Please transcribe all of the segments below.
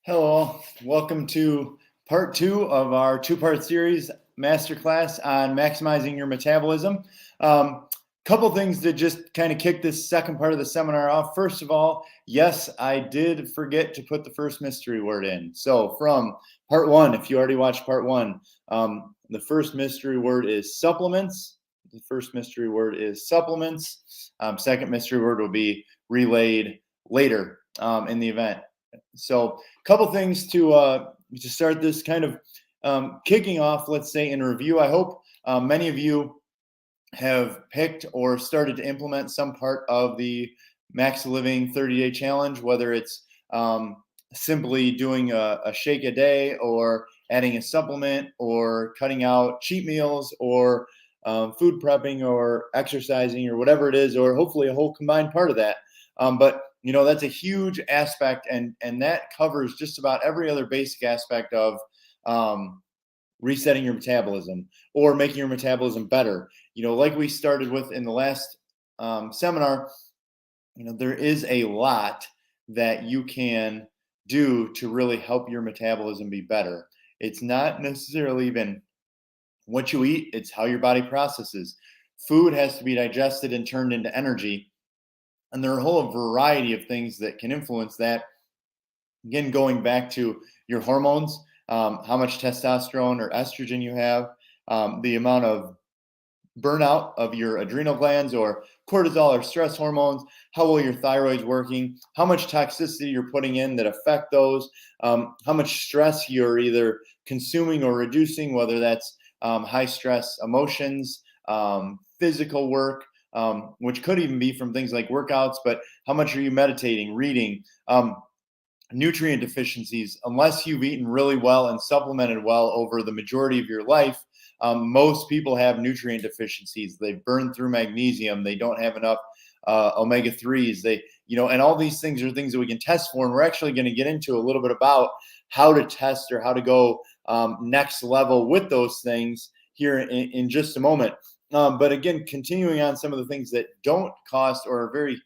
Hello, welcome to part 2 of our 2-part series masterclass on maximizing your metabolism. Couple things to just kind of kick this second part of the seminar off. First of all, yes, I did forget to put the first mystery word in. So from part 1, if you already watched part 1, the first mystery word is supplements. The first mystery word is supplements. Second mystery word will be relayed later in the event. So a couple things to start this kind of kicking off, let's say, in review. I hope many of you have picked or started to implement some part of the Max Living 30-day challenge, whether it's simply doing a shake a day or adding a supplement or cutting out cheat meals or food prepping or exercising or whatever it is, or hopefully a whole combined part of that. But that's a huge aspect, and that covers just about every other basic aspect of resetting your metabolism or making your metabolism better. Like we started with in the last seminar, there is a lot that you can do to really help your metabolism be better. It's not necessarily even what you eat, it's how your body processes. Food has to be digested and turned into energy. And there are a whole variety of things that can influence that. Again, going back to your hormones, how much testosterone or estrogen you have, the amount of burnout of your adrenal glands or cortisol or stress hormones, how well your thyroid's working, how much toxicity you're putting in that affect those, how much stress you're either consuming or reducing, whether that's high stress emotions, physical work, which could even be from things like workouts, but how much are you meditating, reading, nutrient deficiencies. Unless you've eaten really well and supplemented well over the majority of your life, most people have nutrient deficiencies. They burn through magnesium. They don't have enough omega-3s. And all these things are things that we can test for. And we're actually going to get into a little bit about how to test or how to go next level with those things here in just a moment. But again, continuing on some of the things that don't cost or are very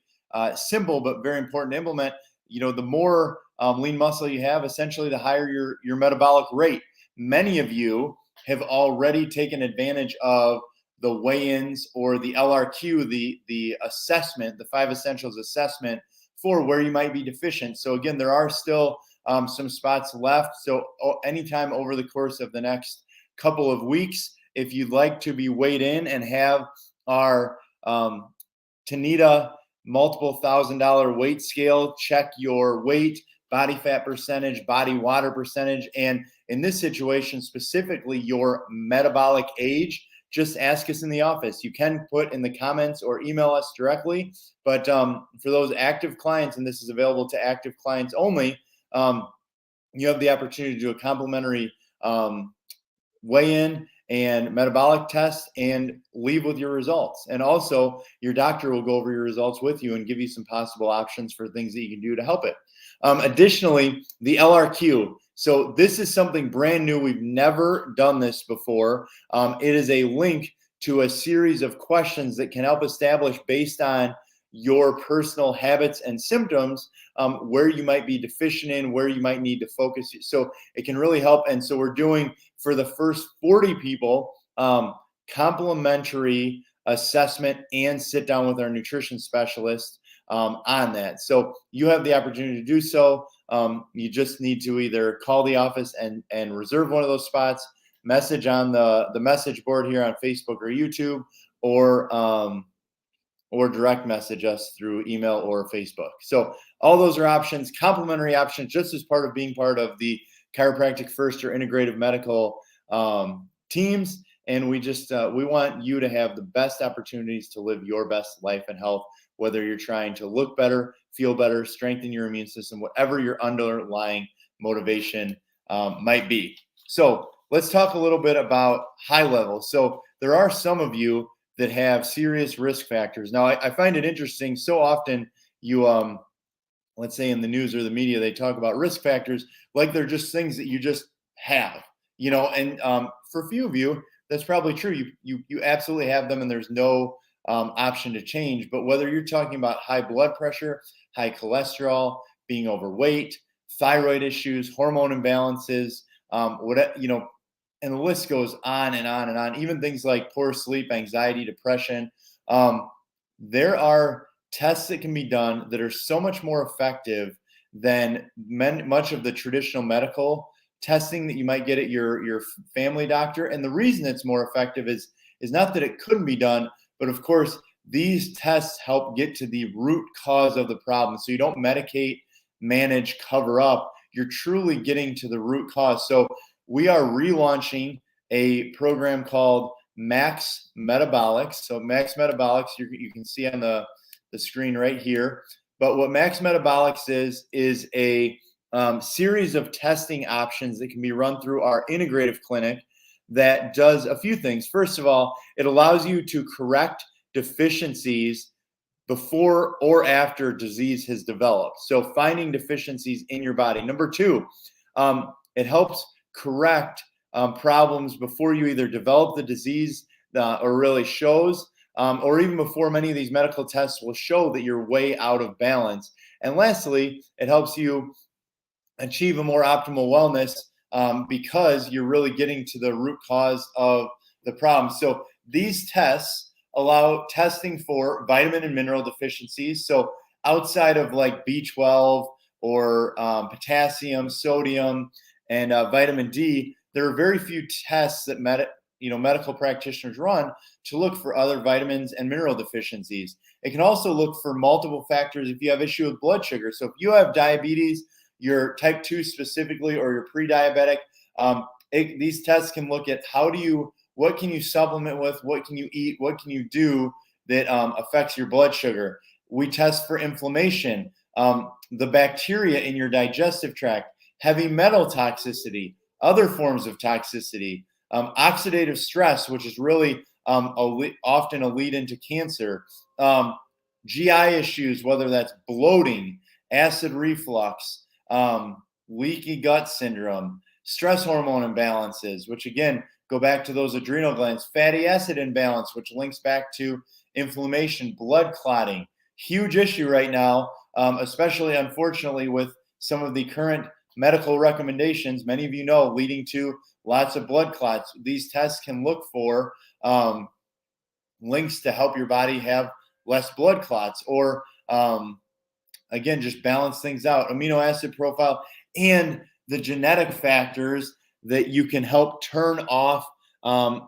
simple but very important to implement, the more lean muscle you have, essentially the higher your metabolic rate. Many of you have already taken advantage of the weigh-ins or the LRQ, the assessment, the 5 essentials assessment for where you might be deficient. So again, there are still some spots left. So anytime over the course of the next couple of weeks, if you'd like to be weighed in and have our Tanita multiple $1,000 weight scale, check your weight, body fat percentage, body water percentage, and in this situation specifically your metabolic age, just ask us in the office. You can put in the comments or email us directly, but for those active clients, and this is available to active clients only, you have the opportunity to do a complimentary weigh-in and metabolic test and leave with your results. And also your doctor will go over your results with you and give you some possible options for things that you can do to help it. Additionally, the LRQ. So this is something brand new. We've never done this before. It is a link to a series of questions that can help establish, based on your personal habits and symptoms, where you might be deficient in, where you might need to focus. So it can really help. And so we're doing, for the first 40 people, complimentary assessment and sit down with our nutrition specialist on that. So you have the opportunity to do so. You just need to either call the office and reserve one of those spots, message on the message board here on Facebook or YouTube, or direct message us through email or Facebook. So all those are options, complimentary options, just as part of being part of the Chiropractic First or Integrative Medical teams. And we want you to have the best opportunities to live your best life and health, whether you're trying to look better, feel better, strengthen your immune system, whatever your underlying motivation might be. So let's talk a little bit about high level. So there are some of you that have serious risk factors. Now, I find it interesting. So often you, let's say in the news or the media, they talk about risk factors like they're just things that you just have, and for a few of you, that's probably true. You absolutely have them and there's no option to change. But whether you're talking about high blood pressure, high cholesterol, being overweight, thyroid issues, hormone imbalances, and the list goes on and on and on. Even things like poor sleep, anxiety, depression. There are tests that can be done that are so much more effective than much of the traditional medical testing that you might get at your family doctor. And the reason it's more effective is not that it couldn't be done, but of course, these tests help get to the root cause of the problem. So you don't medicate, manage, cover up. You're truly getting to the root cause. So we are relaunching a program called Max Metabolics. So Max Metabolics, you can see on the screen right here. But what Max Metabolics is a series of testing options that can be run through our integrative clinic that does a few things. First of all, it allows you to correct deficiencies before or after disease has developed. So finding deficiencies in your body. Number two, it helps correct problems before you either develop the disease or really shows, or even before many of these medical tests will show that you're way out of balance. And lastly, it helps you achieve a more optimal wellness because you're really getting to the root cause of the problem. So these tests allow testing for vitamin and mineral deficiencies. So outside of like B12 or potassium, sodium, and vitamin D, there are very few tests that medical practitioners run to look for other vitamins and mineral deficiencies. It can also look for multiple factors if you have issue with blood sugar. So if you have diabetes, you're type 2 specifically, or you're pre-diabetic, these tests can look at what can you supplement with, what can you eat, what can you do that affects your blood sugar. We test for inflammation, the bacteria in your digestive tract, heavy metal toxicity, other forms of toxicity, oxidative stress, which is really often a lead into cancer, GI issues, whether that's bloating, acid reflux, leaky gut syndrome, stress hormone imbalances, which again go back to those adrenal glands, fatty acid imbalance, which links back to inflammation, blood clotting. Huge issue right now, especially unfortunately with some of the current medical recommendations, many of you know, leading to lots of blood clots. These tests can look for links to help your body have less blood clots, or again, just balance things out. Amino acid profile and the genetic factors that you can help turn off.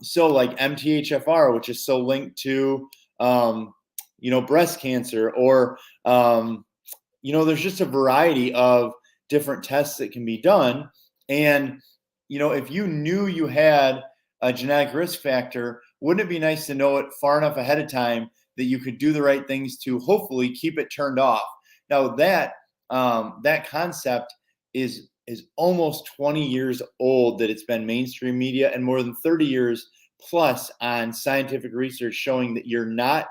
So like MTHFR, which is so linked to, breast cancer, or, there's just a variety of different tests that can be done. And, if you knew you had a genetic risk factor, wouldn't it be nice to know it far enough ahead of time that you could do the right things to hopefully keep it turned off? Now that concept is almost 20 years old, that it's been mainstream media, and more than 30 years plus on scientific research showing that you're not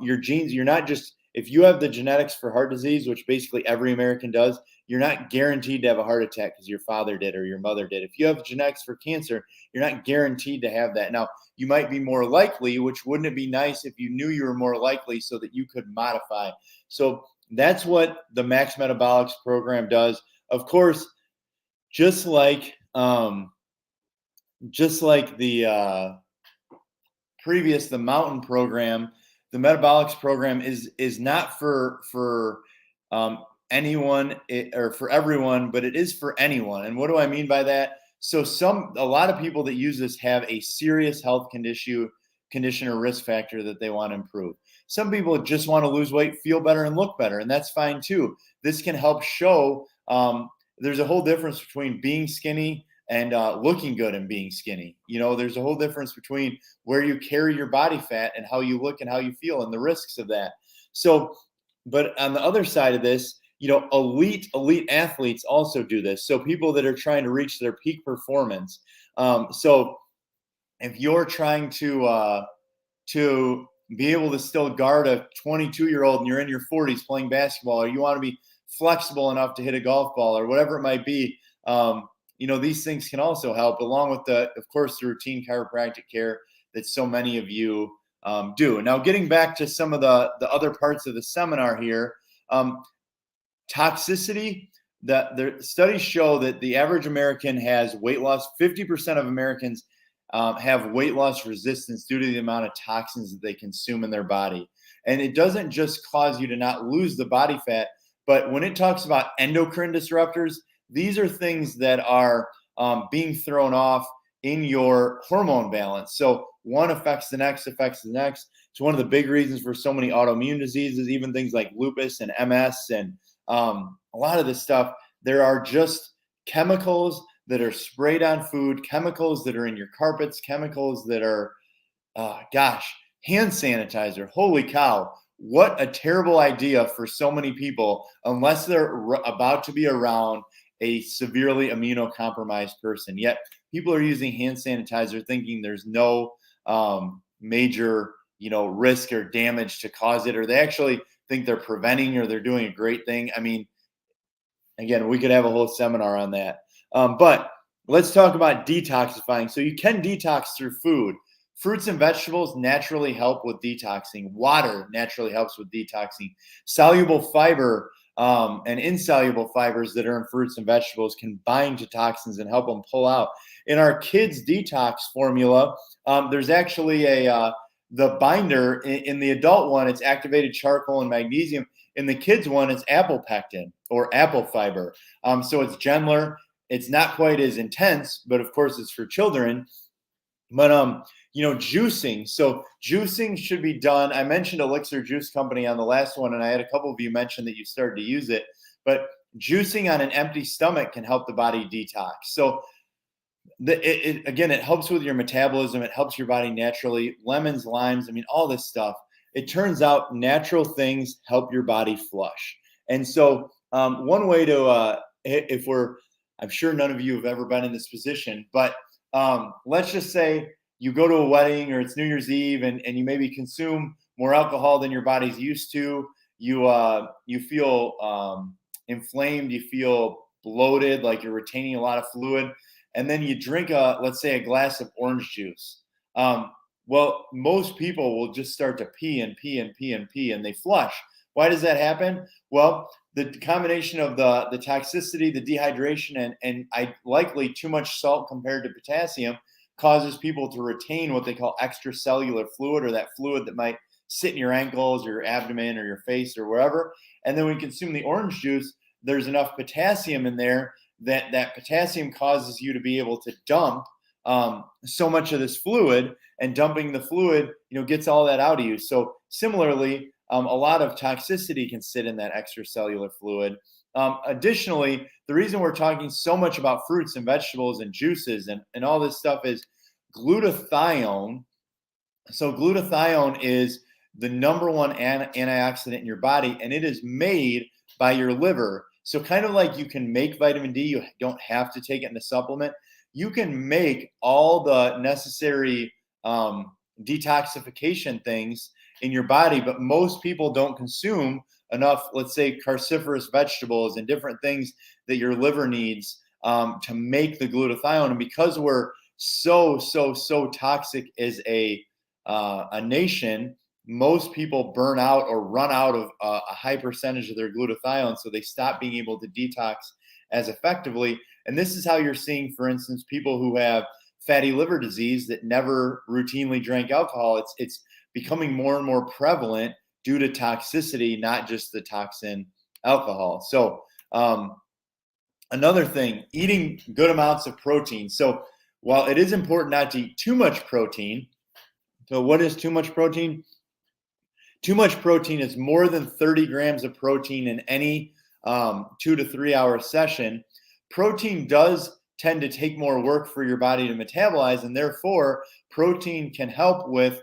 your genes, you're not just, if you have the genetics for heart disease, which basically every American does, you're not guaranteed to have a heart attack because your father did or your mother did. If you have genetics for cancer, you're not guaranteed to have that. Now, you might be more likely, which wouldn't it be nice if you knew you were more likely so that you could modify? So that's what the Max Metabolics program does. Of course, just like the Mountain program, the Metabolics program is not for anyone or for everyone, but it is for anyone. And what do I mean by that? So a lot of people that use this have a serious health condition or risk factor that they want to improve. Some people just want to lose weight, feel better, and look better, and that's fine too. This can help show there's a whole difference between being skinny and looking good and being skinny. There's a whole difference between where you carry your body fat and how you look and how you feel and the risks of that. So, but on the other side of this, elite athletes also do this. So people that are trying to reach their peak performance. So if you're trying to be able to still guard a 22-year-old and you're in your 40s playing basketball, or you want to be flexible enough to hit a golf ball, or whatever it might be, these things can also help, along with of course, the routine chiropractic care that so many of you do. Now, getting back to some of the other parts of the seminar here, toxicity, the studies show that the average American has weight loss. 50% of Americans have weight loss resistance due to the amount of toxins that they consume in their body. And it doesn't just cause you to not lose the body fat, but when it talks about endocrine disruptors, these are things that are being thrown off in your hormone balance. So one affects the next, affects the next. It's one of the big reasons for so many autoimmune diseases, even things like lupus and MS and a lot of this stuff. There are just chemicals that are sprayed on food, chemicals that are in your carpets, chemicals that are, hand sanitizer. Holy cow. What a terrible idea for so many people, unless they're about to be around a severely immunocompromised person. Yet people are using hand sanitizer thinking there's no major, risk or damage to cause it, or they actually think they're preventing or they're doing a great thing. I mean, again, we could have a whole seminar on that. But let's talk about detoxifying. So you can detox through food. Fruits and vegetables naturally help with detoxing. Water naturally helps with detoxing. Soluble fiber and insoluble fibers that are in fruits and vegetables can bind to toxins and help them pull out. In our kids' detox formula, there's actually the binder. In the adult one, it's activated charcoal and magnesium. In the kids' one, it's apple pectin or apple fiber. So it's gentler. It's not quite as intense, but of course it's for children. But juicing. So juicing should be done. I mentioned Elixir Juice Company on the last one, and I had a couple of you mention that you started to use it. But juicing on an empty stomach can help the body detox. So it helps with your metabolism. It helps your body naturally. Lemons, limes, all this stuff. It turns out natural things help your body flush. And so one way to, I'm sure none of you have ever been in this position, but let's just say you go to a wedding or it's New Year's Eve and you maybe consume more alcohol than your body's used to. You feel inflamed, you feel bloated, like you're retaining a lot of fluid. And then you drink let's say a glass of orange juice. Well, most people will just start to pee and pee and pee and pee and they flush. Why does that happen? Well, the combination of the toxicity, the dehydration, and likely too much salt compared to potassium causes people to retain what they call extracellular fluid, or that fluid that might sit in your ankles or your abdomen or your face or wherever. And then when you consume the orange juice, there's enough potassium in there that potassium causes you to be able to dump so much of this fluid, and dumping the fluid, gets all that out of you. So similarly, a lot of toxicity can sit in that extracellular fluid. Additionally, the reason we're talking so much about fruits and vegetables and juices and all this stuff is glutathione. So glutathione is the number one antioxidant in your body, and it is made by your liver. So kind of like you can make vitamin D, you don't have to take it in a supplement. You can make all the necessary detoxification things in your body, but most people don't consume enough, let's say, cruciferous vegetables and different things that your liver needs to make the glutathione. And because we're so toxic as a nation, most people burn out or run out of a high percentage of their glutathione, so they stop being able to detox as effectively. And this is how you're seeing, for instance, people who have fatty liver disease that never routinely drank alcohol. It's becoming more and more prevalent due to toxicity, not just the toxin alcohol. So another thing, eating good amounts of protein. So while it is important not to eat too much protein, so what is too much protein? Too much protein is more than 30 grams of protein in any 2 to 3 hour session. Protein does tend to take more work for your body to metabolize, and therefore protein can help with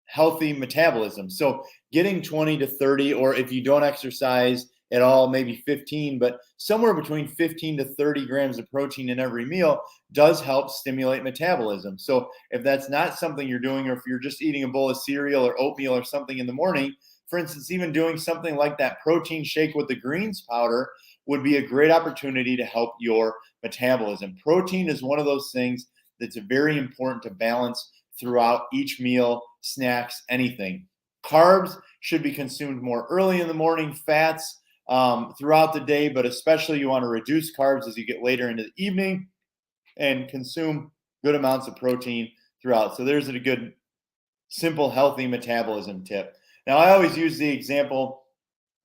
healthy metabolism. So getting 20 to 30, or if you don't exercise at all, maybe 15, but somewhere between 15 to 30 grams of protein in every meal does help stimulate metabolism. So if that's not something you're doing, or if you're just eating a bowl of cereal or oatmeal or something in the morning, for instance, even doing something like that protein shake with the greens powder would be a great opportunity to help your metabolism. Protein is one of those things that's very important to balance throughout each meal, snacks, anything. Carbs should be consumed more early in the morning. Fats throughout the day, but especially you want to reduce carbs as you get later into the evening and consume good amounts of protein throughout. So there's a good, simple, healthy metabolism tip. Now, I always use the example,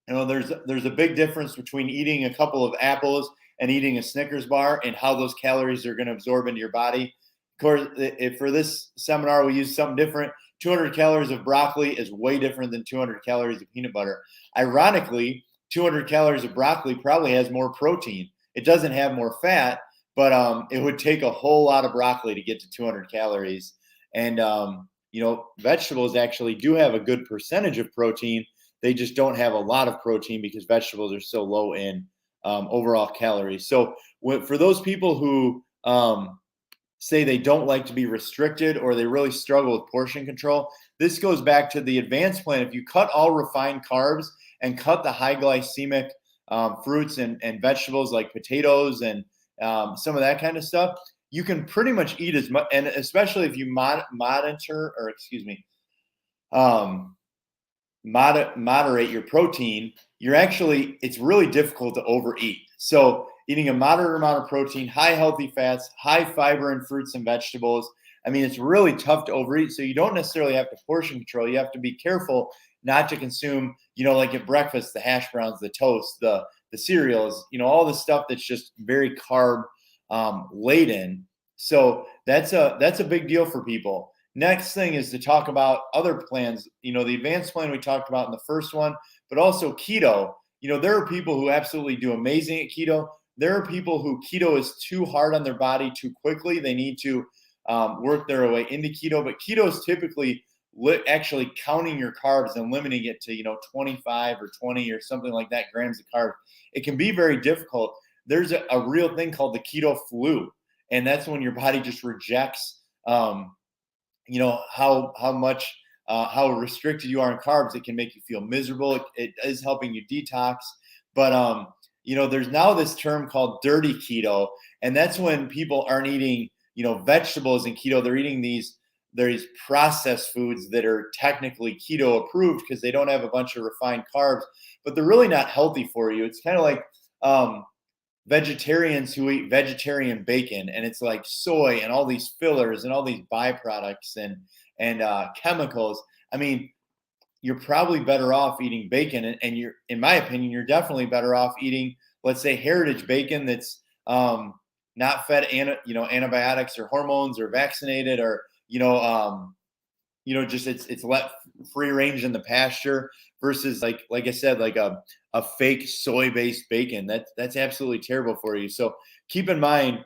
there's a big difference between eating a couple of apples and eating a Snickers bar and how those calories are going to absorb into your body. Of course, if for this seminar, we use something different. 200 calories of broccoli is way different than 200 calories of peanut butter. Ironically, 200 calories of broccoli probably has more protein. It doesn't have more fat, but it would take a whole lot of broccoli to get to 200 calories. And, vegetables actually do have a good percentage of protein. They just don't have a lot of protein because vegetables are so low in overall calories. So for those people who say they don't like to be restricted or they really struggle with portion control, this goes back to the advanced plan. If you cut all refined carbs and cut the high glycemic fruits and vegetables like potatoes and some of that kind of stuff, you can pretty much eat as much, and especially if you moderate your protein, it's really difficult to overeat. So eating a moderate amount of protein, high healthy fats, high fiber in fruits and vegetables. I mean, it's really tough to overeat. So you don't necessarily have to portion control. You have to be careful not to consume, like at breakfast, the hash browns, the toast, the cereals, all the stuff that's just very carb laden. So that's a big deal for people. Next thing is to talk about other plans, the advanced plan we talked about in the first one, but also keto. There are people who absolutely do amazing at keto. There are people who keto is too hard on their body too quickly. They need to work their way into keto, but keto is typically actually counting your carbs and limiting it to, 25 or 20 or something like that grams of carbs. It can be very difficult. There's a real thing called the keto flu. And that's when your body just rejects, how restricted you are in carbs. It can make you feel miserable. It is helping you detox. But, there's now this term called dirty keto. And that's when people aren't eating, vegetables in keto. They're eating these processed foods that are technically keto approved because they don't have a bunch of refined carbs, but they're really not healthy for you. It's kind of like, vegetarians who eat vegetarian bacon, and it's like soy and all these fillers and all these byproducts and chemicals. I mean, you're probably better off eating bacon, and you're, in my opinion, you're definitely better off eating, let's say, heritage bacon that's not fed antibiotics or hormones or vaccinated or just it's let free range in the pasture versus like I said, like a fake soy-based bacon. That's absolutely terrible for you. So keep in mind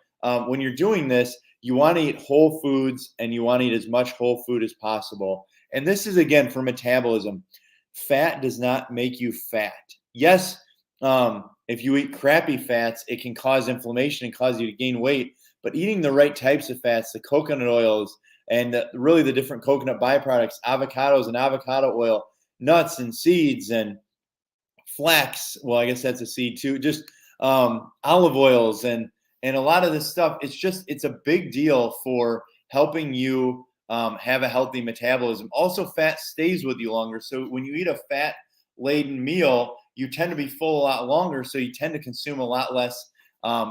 when you're doing this, you want to eat whole foods and you want to eat as much whole food as possible. And this is, again, for metabolism. Fat does not make you fat. Yes, if you eat crappy fats, it can cause inflammation and cause you to gain weight. But eating the right types of fats, the coconut oils, and really the different coconut byproducts, avocados and avocado oil, nuts and seeds and flax. Well, I guess that's a seed too. Just olive oils and a lot of this stuff. It's a big deal for helping you have a healthy metabolism. Also, fat stays with you longer. So when you eat a fat-laden meal, you tend to be full a lot longer. So you tend to consume a lot less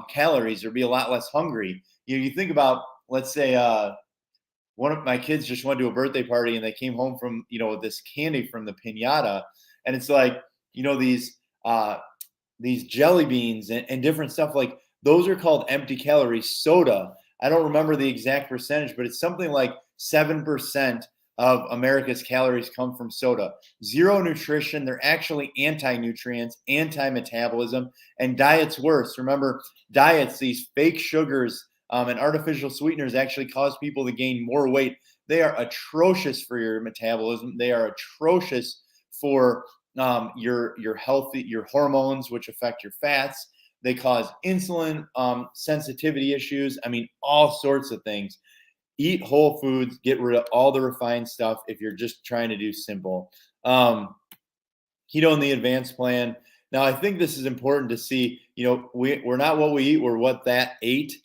calories or be a lot less hungry. You think about, let's say, one of my kids just went to a birthday party and they came home from, this candy from the piñata. And it's like, these jelly beans and different stuff, like those are called empty calorie soda. I don't remember the exact percentage, but it's something like 7% of America's calories come from soda. Zero nutrition. They're actually anti-nutrients, anti-metabolism, and diet's worse. Remember, diets, these fake sugars, and artificial sweeteners actually cause people to gain more weight. They are atrocious for your metabolism. They are atrocious for your hormones, which affect your fats. They cause insulin sensitivity issues. I mean, all sorts of things. Eat whole foods. Get rid of all the refined stuff if you're just trying to do simple. Keto in the advanced plan. Now, I think this is important to see. We're not what we eat. We're what that ate.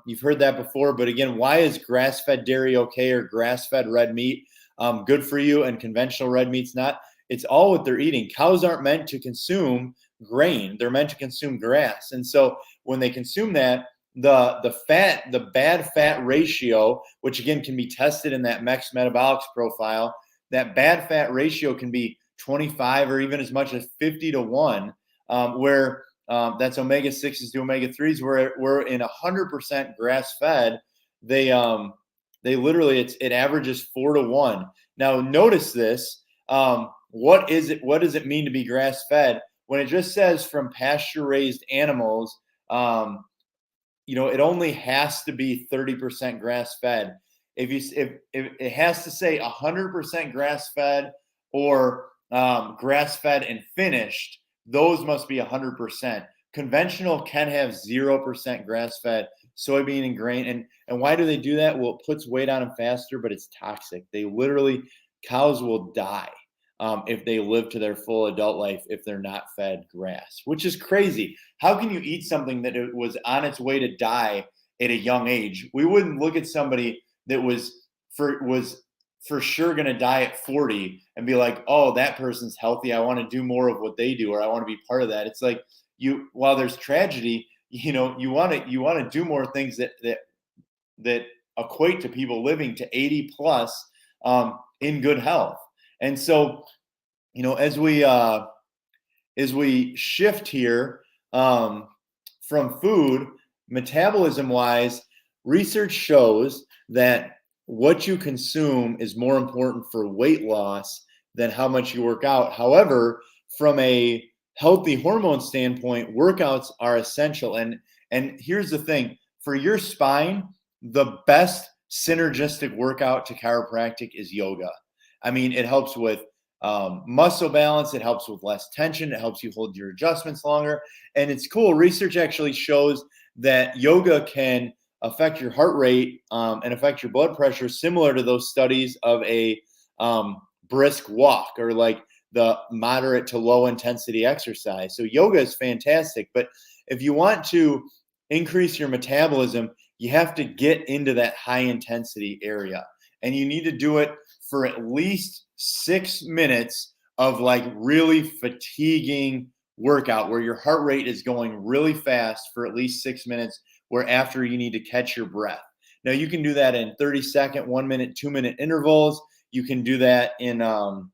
You've heard that before, but again, why is grass-fed dairy okay or grass-fed red meat good for you and conventional red meat's not? It's all what they're eating. Cows aren't meant to consume grain. They're meant to consume grass. And so when they consume that, the bad fat ratio, which again can be tested in that MEX metabolics profile, that bad fat ratio can be 25 or even as much as 50 to 1, where that's omega-6s to omega-3s, where we're in 100% grass-fed. They literally, it averages 4 to 1. Now notice this. What does it mean to be grass-fed? When it just says from pasture-raised animals, it only has to be 30% grass-fed. If it has to say 100% grass-fed or grass-fed and finished, those must be 100%. Conventional can have 0% grass-fed soybean and grain. And why do they do that? Well, it puts weight on them faster, but it's toxic. Cows will die if they live to their full adult life if they're not fed grass, which is crazy. How can you eat something that it was on its way to die at a young age? We wouldn't look at somebody that was for sure going to die at 40 and be like, oh, that person's healthy, I want to do more of what they do, or I want to be part of that. It's like, while there's tragedy, you want to do more things that equate to people living to 80 plus in good health. And so, as we shift here from food, metabolism wise, research shows that what you consume is more important for weight loss than how much you work out. However, from a healthy hormone standpoint, workouts are essential. And here's the thing, for your spine, the best synergistic workout to chiropractic is yoga. I mean, it helps with muscle balance. It helps with less tension. It helps you hold your adjustments longer. And it's cool. Research actually shows that yoga can affect your heart rate and affect your blood pressure, similar to those studies of a brisk walk or like the moderate to low intensity exercise. So yoga is fantastic. But if you want to increase your metabolism, you have to get into that high intensity area. And you need to do it for at least 6 minutes of like really fatiguing workout where your heart rate is going really fast for at least 6 minutes, where after you need to catch your breath. Now you can do that in 30-second, 1 minute, 2 minute intervals. You can do that in, all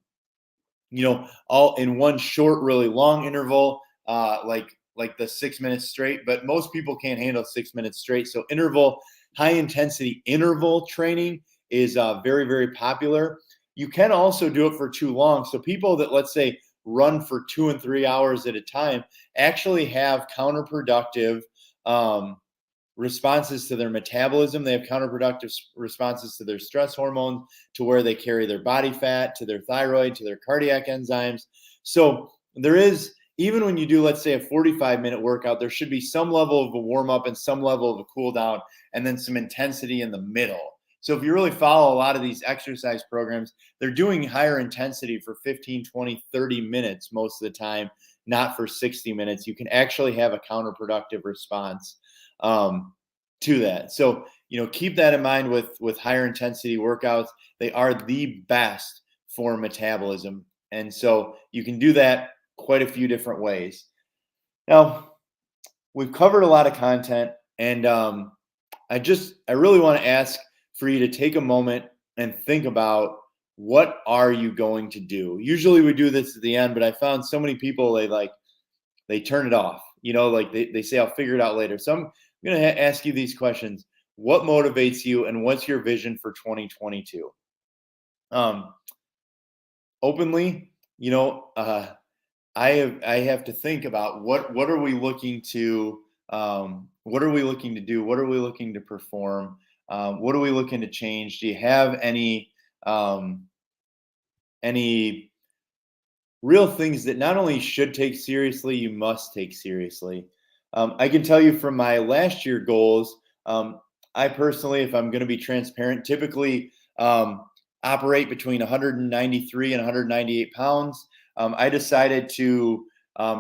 in one short, really long interval, like the 6 minutes straight, but most people can't handle 6 minutes straight. So high intensity interval training is very, very popular. You can also do it for too long. So people that, let's say, run for 2 and 3 hours at a time actually have counterproductive responses to their metabolism. They have counterproductive responses to their stress hormones, to where they carry their body fat, to their thyroid, to their cardiac enzymes. So there is, even when you do, let's say, a 45-minute workout, there should be some level of a warm up and some level of a cool down, and then some intensity in the middle. So if you really follow a lot of these exercise programs, they're doing higher intensity for 15, 20, 30 minutes most of the time, not for 60 minutes. You can actually have a counterproductive response to that. So, keep that in mind with higher intensity workouts. They are the best for metabolism. And so you can do that quite a few different ways. Now, we've covered a lot of content, and I really want to ask for you to take a moment and think about, what are you going to do? Usually we do this at the end, but I found so many people, they turn it off, they say, I'll figure it out later. So I'm going to ask you these questions. What motivates you, and what's your vision for 2022? Openly, I have to think about what are we looking to do? What are we looking to perform? What are we looking to change? Do you have any real things that not only should take seriously, you must take seriously? I can tell you from my last year goals, I personally, if I'm going to be transparent, typically operate between 193 and 198 pounds. I decided to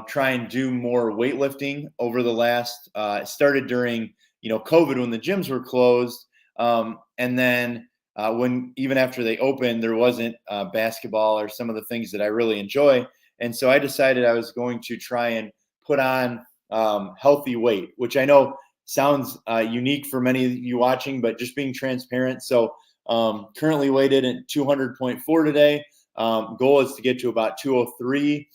try and do more weightlifting over the last, started during, COVID, when the gyms were closed. And then when, even after they opened, there wasn't basketball or some of the things that I really enjoy. And so I decided I was going to try and put on healthy weight, which I know sounds unique for many of you watching, but just being transparent. So currently weighted at 200.4 today. Goal is to get to about 203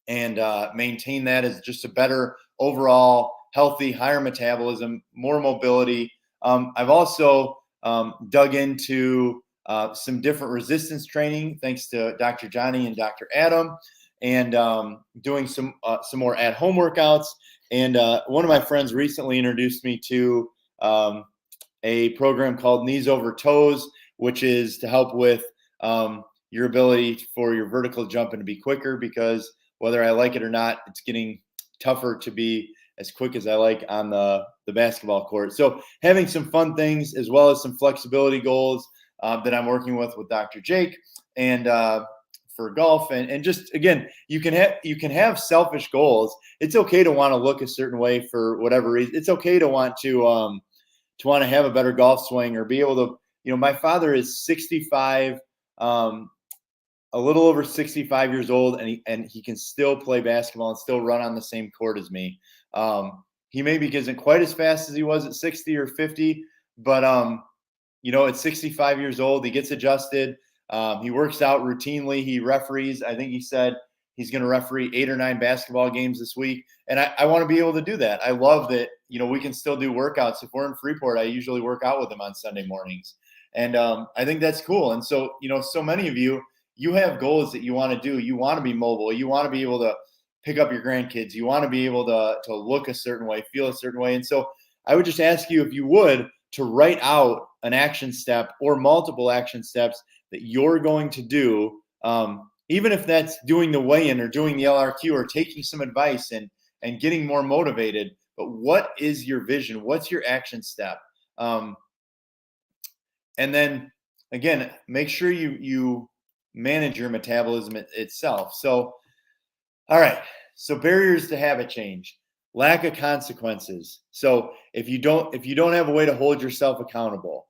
and maintain that as just a better overall healthy, higher metabolism, more mobility. I've also dug into some different resistance training, thanks to Dr. Johnny and Dr. Adam, and doing some more at-home workouts. And one of my friends recently introduced me to a program called Knees Over Toes, which is to help with your ability for your vertical jumping to be quicker, because whether I like it or not, it's getting tougher to be as quick as I like on the basketball court. So having some fun things as well as some flexibility goals that I'm working with Dr. Jake, and for golf, and just, again, you can have selfish goals. It's okay to want to look a certain way for whatever reason. It's okay to want to have a better golf swing, or be able to, my father is 65, a little over 65 years old, and he can still play basketball and still run on the same court as me. He maybe isn't quite as fast as he was at 60 or 50, but at 65 years old, he gets adjusted. He works out routinely. He referees. I think he said he's going to referee 8 or 9 basketball games this week. And I want to be able to do that. I love that, we can still do workouts. If we're in Freeport, I usually work out with him on Sunday mornings. And I think that's cool. And so, so many of you have goals that you want to do. You want to be mobile. You want to be able to pick up your grandkids. You want to be able to look a certain way, feel a certain way. And so I would just ask you, if you would, to write out an action step or multiple action steps that you're going to do, even if that's doing the weigh-in or doing the LRQ or taking some advice and getting more motivated. But what is your vision? What's your action step? And then, again, make sure you manage your metabolism itself. So, all right. So barriers to habit change, lack of consequences. So if you don't have a way to hold yourself accountable,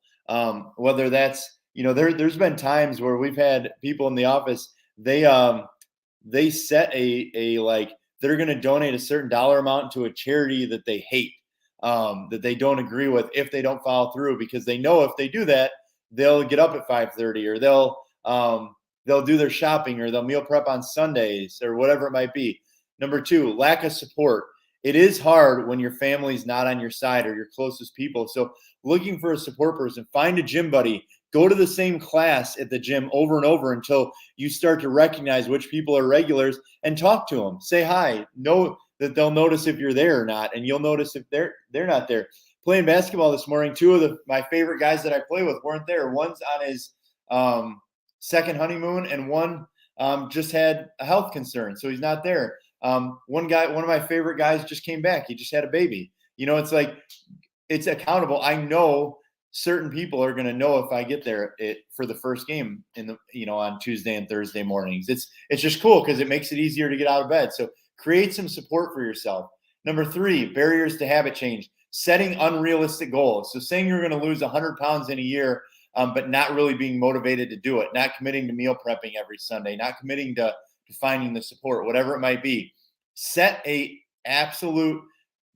whether that's, there's been times where we've had people in the office, they set a like, they're going to donate a certain dollar amount to a charity that they hate, that they don't agree with, if they don't follow through, because they know if they do that, they'll get up at 5:30, or they'll do their shopping, or they'll meal prep on Sundays, or whatever it might be. Number 2, lack of support. It is hard when your family's not on your side or your closest people. So looking for a support person, find a gym buddy, go to the same class at the gym over and over until you start to recognize which people are regulars, and talk to them. Say hi. Know that they'll notice if you're there or not, and you'll notice if they're not there. Playing basketball this morning, 2 of my favorite guys that I play with weren't there. One's on his second honeymoon, and one just had a health concern, so he's not there. One of my favorite guys just came back. He just had a baby. It's like, it's accountable. I know certain people are going to know if I get there for the first game on Tuesday and Thursday mornings. It's just cool because it makes it easier to get out of bed. So create some support for yourself. Number 3, barriers to habit change, setting unrealistic goals. So saying you're going to lose 100 pounds in a year, but not really being motivated to do it, not committing to meal prepping every Sunday, not committing to finding the support, whatever it might be. Set a absolute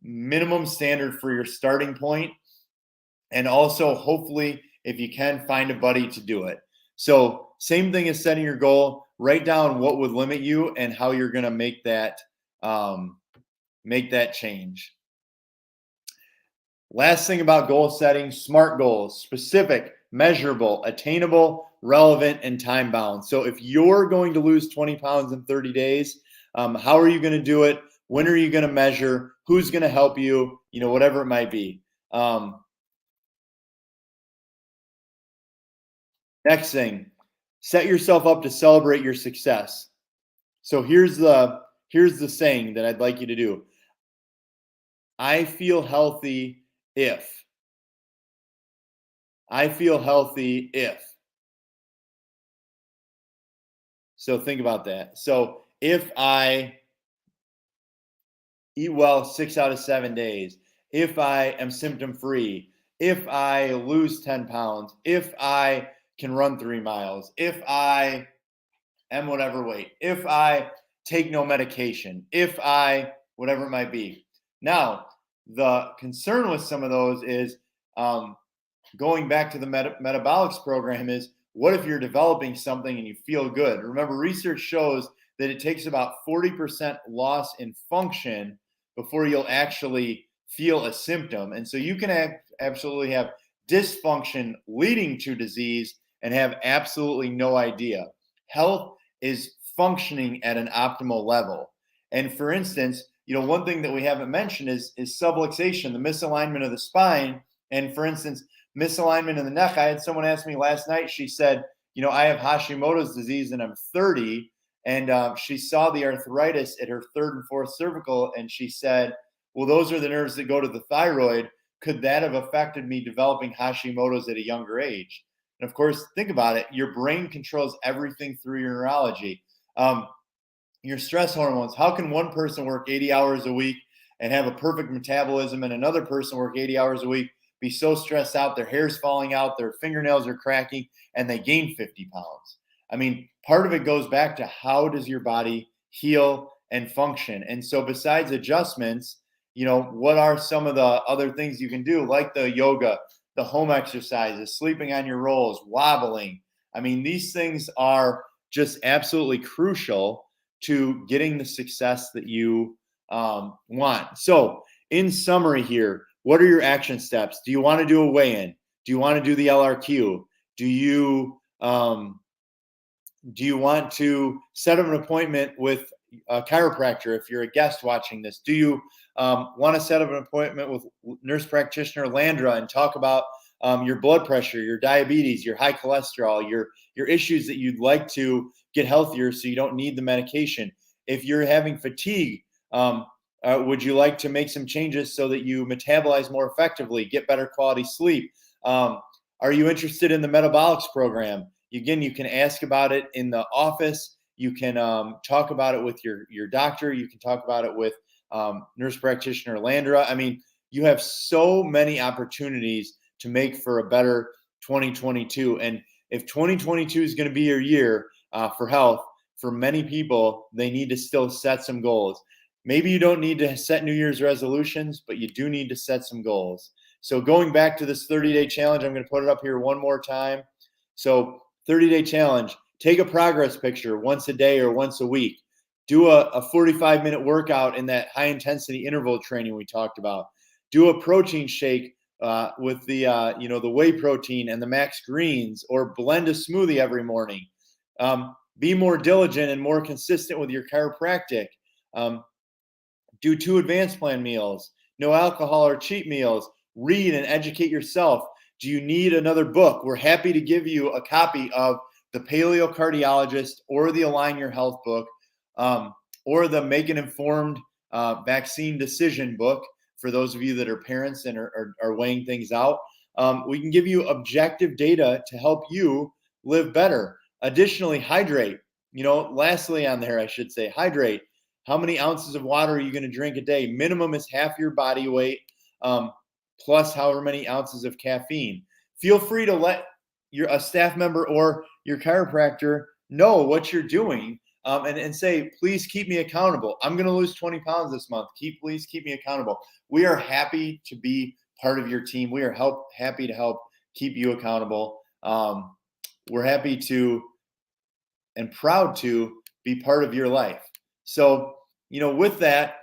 minimum standard for your starting point. And also, hopefully, if you can, find a buddy to do it. So same thing as setting your goal, write down what would limit you and how you're going to make that change. Last thing about goal setting, SMART goals: specific, measurable, attainable, relevant, and time bound. So if you're going to lose 20 pounds in 30 days, how are you going to do it? When are you going to measure? Who's going to help you? Whatever it might be. Next thing, set yourself up to celebrate your success. So here's the saying that I'd like you to do. I feel healthy if. I feel healthy if. So think about that. So if I eat well 6 out of 7 days, if I am symptom-free, if I lose 10 pounds, if I can run 3 miles, if I am whatever weight, if I take no medication, if I, whatever it might be. Now, the concern with some of those is going back to the metabolics program is, what if you're developing something and you feel good? Remember, research shows that it takes about 40% loss in function before you'll actually feel a symptom. And so you can absolutely have dysfunction leading to disease and have absolutely no idea. Health is functioning at an optimal level. And for instance, one thing that we haven't mentioned is subluxation, the misalignment of the spine. And for instance, misalignment in the neck. I had someone ask me last night, she said, I have Hashimoto's disease and I'm 30. And she saw the arthritis at her third and fourth cervical. And she said, well, those are the nerves that go to the thyroid. Could that have affected me developing Hashimoto's at a younger age? And of course, think about it. Your brain controls everything through your neurology. Your stress hormones. How can one person work 80 hours a week and have a perfect metabolism, and another person work 80 hours a week, be so stressed out, their hair's falling out, their fingernails are cracking, and they gain 50 pounds? I mean, part of it goes back to, how does your body heal and function? And so besides adjustments, what are some of the other things you can do, like the yoga, the home exercises, sleeping on your rolls, wobbling? I mean, these things are just absolutely crucial to getting the success that you want. So in summary here, what are your action steps? Do you want to do a weigh-in? Do you want to do the LRQ? Do you want to set up an appointment with a chiropractor if you're a guest watching this? Do you want to set up an appointment with nurse practitioner Landra and talk about your blood pressure, your diabetes, your high cholesterol, your issues that you'd like to get healthier so you don't need the medication? If you're having fatigue, would you like to make some changes so that you metabolize more effectively, get better quality sleep? Are you interested in the metabolics program? Again, you can ask about it in the office. You can talk about it with your doctor. You can talk about it with nurse practitioner Landra. I mean, you have so many opportunities to make for a better 2022. And if 2022 is going to be your year for health, for many people, they need to still set some goals. Maybe you don't need to set New Year's resolutions, but you do need to set some goals. So going back to this 30-day challenge, I'm going to put it up here one more time. So 30-day challenge, take a progress picture once a day or once a week. Do a 45-minute workout in that high-intensity interval training we talked about. Do a protein shake with the whey protein and the max greens, or blend a smoothie every morning. Be more diligent and more consistent with your chiropractic. Do 2 advanced plan meals, no alcohol or cheat meals. Read and educate yourself. Do you need another book? We're happy to give you a copy of the Paleo Cardiologist or the Align Your Health book, or the Make an Informed Vaccine Decision book for those of you that are parents and are weighing things out. We can give you objective data to help you live better. Additionally, Hydrate. Lastly on there, I should say, Hydrate. How many ounces of water are you going to drink a day? Minimum is half your body weight, plus however many ounces of caffeine. Feel free to let a staff member or your chiropractor know what you're doing, and say, please keep me accountable. I'm going to lose 20 pounds this month. Please keep me accountable. We are happy to be part of your team. We are happy to help keep you accountable. We're happy to and proud to be part of your life. So, with that,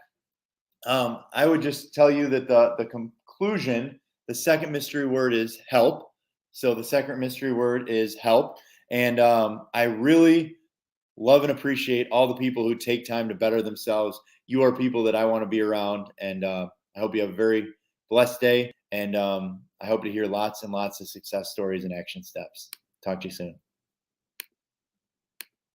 I would just tell you that the conclusion, the second mystery word is help. So the second mystery word is help. And I really love and appreciate all the people who take time to better themselves. You are people that I want to be around. And I hope you have a very blessed day. And I hope to hear lots and lots of success stories and action steps. Talk to you soon.